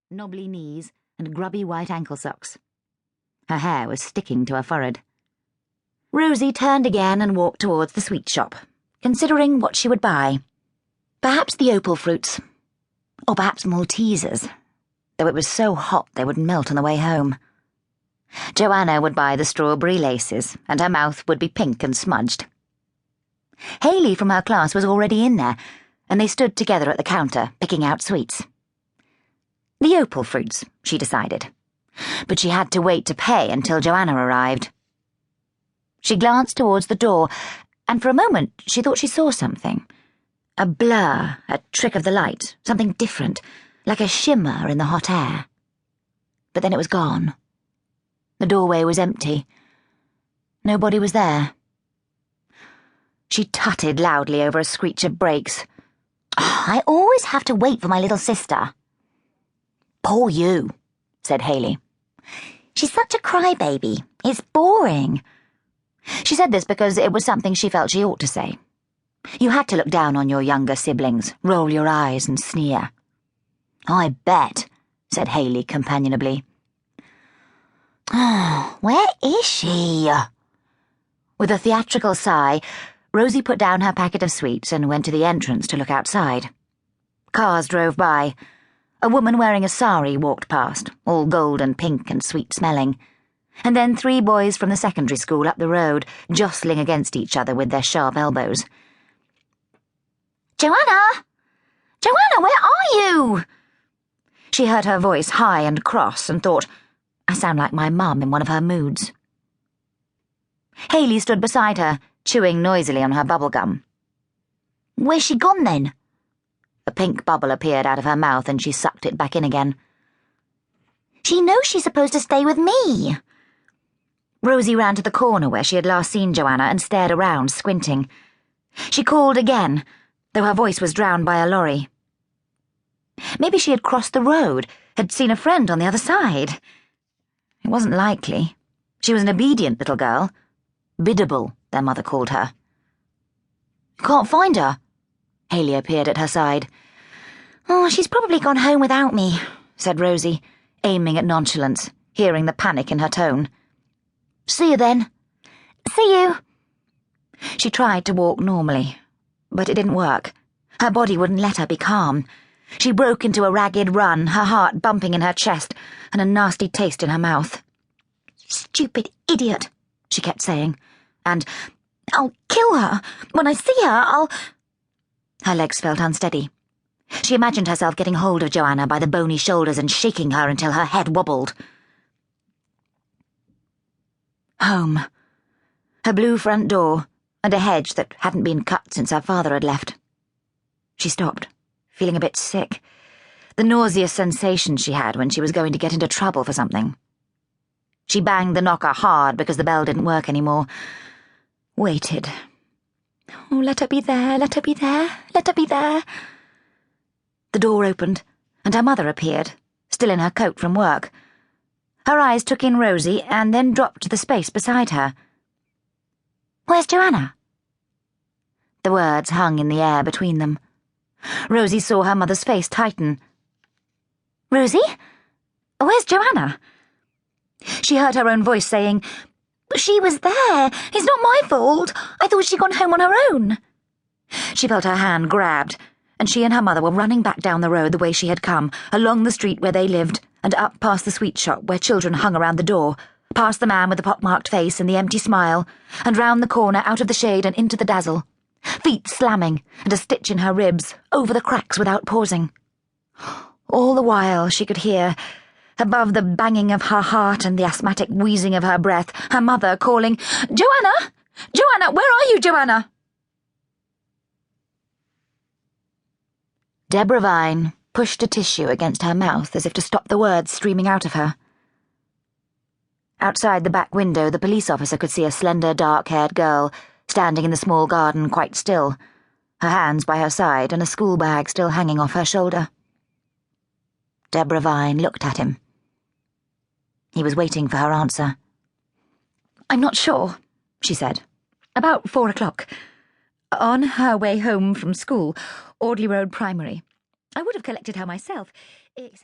knobbly knees, and grubby white ankle socks. Her hair was sticking to her forehead. Rosie turned again and walked towards the sweet shop, considering what she would buy. Perhaps the opal fruits, or perhaps Maltesers, though it was so hot they would melt on the way home. Joanna would buy the strawberry laces, and her mouth would be pink and smudged. Hayley from her class was already in there, and they stood together at the counter, picking out sweets. The opal fruits, she decided, but she had to wait to pay until Joanna arrived. She glanced towards the door, and for a moment she thought she saw something. A blur, a trick of the light, something different, like a shimmer in the hot air. But then it was gone. The doorway was empty. Nobody was there. She tutted loudly over a screech of brakes. "Oh, I always have to wait for my little sister." "Poor you," said Hayley. "She's such a crybaby. It's boring." She said this because it was something she felt she ought to say. You had to look down on your younger siblings, roll your eyes and sneer. "I bet," said Hayley companionably. "Oh, where is she?" With a theatrical sigh, Rosie put down her packet of sweets and went to the entrance to look outside. Cars drove by. A woman wearing a sari walked past, all gold and pink and sweet-smelling. And then 3 boys from the secondary school up the road, jostling against each other with their sharp elbows. "Joanna! Joanna, where are you?" She heard her voice high and cross and thought, I sound like my mum in one of her moods. Hayley stood beside her, chewing noisily on her bubble gum. "Where's she gone, then?" A pink bubble appeared out of her mouth and she sucked it back in again. "She knows she's supposed to stay with me." Rosie ran to the corner where she had last seen Joanna and stared around, squinting. She called again, though her voice was drowned by a lorry. Maybe she had crossed the road, had seen a friend on the other side. It wasn't likely. She was an obedient little girl. Biddable, their mother called her. "Can't find her." Hayley appeared at her side. "Oh, she's probably gone home without me," said Rosie, aiming at nonchalance, hearing the panic in her tone. "See you then." "See you." She tried to walk normally, but it didn't work. Her body wouldn't let her be calm. She broke into a ragged run, her heart bumping in her chest and a nasty taste in her mouth. "Stupid idiot," she kept saying, and "I'll kill her. When I see her, I'll—" Her legs felt unsteady. She imagined herself getting hold of Joanna by the bony shoulders and shaking her until her head wobbled. Home. Her blue front door, and a hedge that hadn't been cut since her father had left. She stopped, feeling a bit sick. The nauseous sensation she had when she was going to get into trouble for something. She banged the knocker hard because the bell didn't work anymore. Waited. Oh, let her be there, let her be there, let her be there. The door opened, and her mother appeared, still in her coat from work. Her eyes took in Rosie and then dropped to the space beside her. "Where's Joanna?" The words hung in the air between them. Rosie saw her mother's face tighten. "Rosie? Where's Joanna?" She heard her own voice saying, "She was there. It's not my fault. I thought she'd gone home on her own." She felt her hand grabbed, and she and her mother were running back down the road the way she had come, along the street where they lived, and up past the sweet shop where children hung around the door, past the man with the pockmarked face and the empty smile, and round the corner out of the shade and into the dazzle. Feet slamming, and a stitch in her ribs, over the cracks without pausing. All the while she could hear, above the banging of her heart and the asthmatic wheezing of her breath, her mother calling, "Joanna! Joanna! Where are you, Joanna?" Deborah Vine pushed a tissue against her mouth as if to stop the words streaming out of her. Outside the back window, the police officer could see a slender, dark-haired girl standing in the small garden quite still, her hands by her side and a school bag still hanging off her shoulder. Deborah Vine looked at him. He was waiting for her answer. "I'm not sure," she said. "About 4 o'clock. On her way home from school, Audley Road Primary. I would have collected her myself, except it's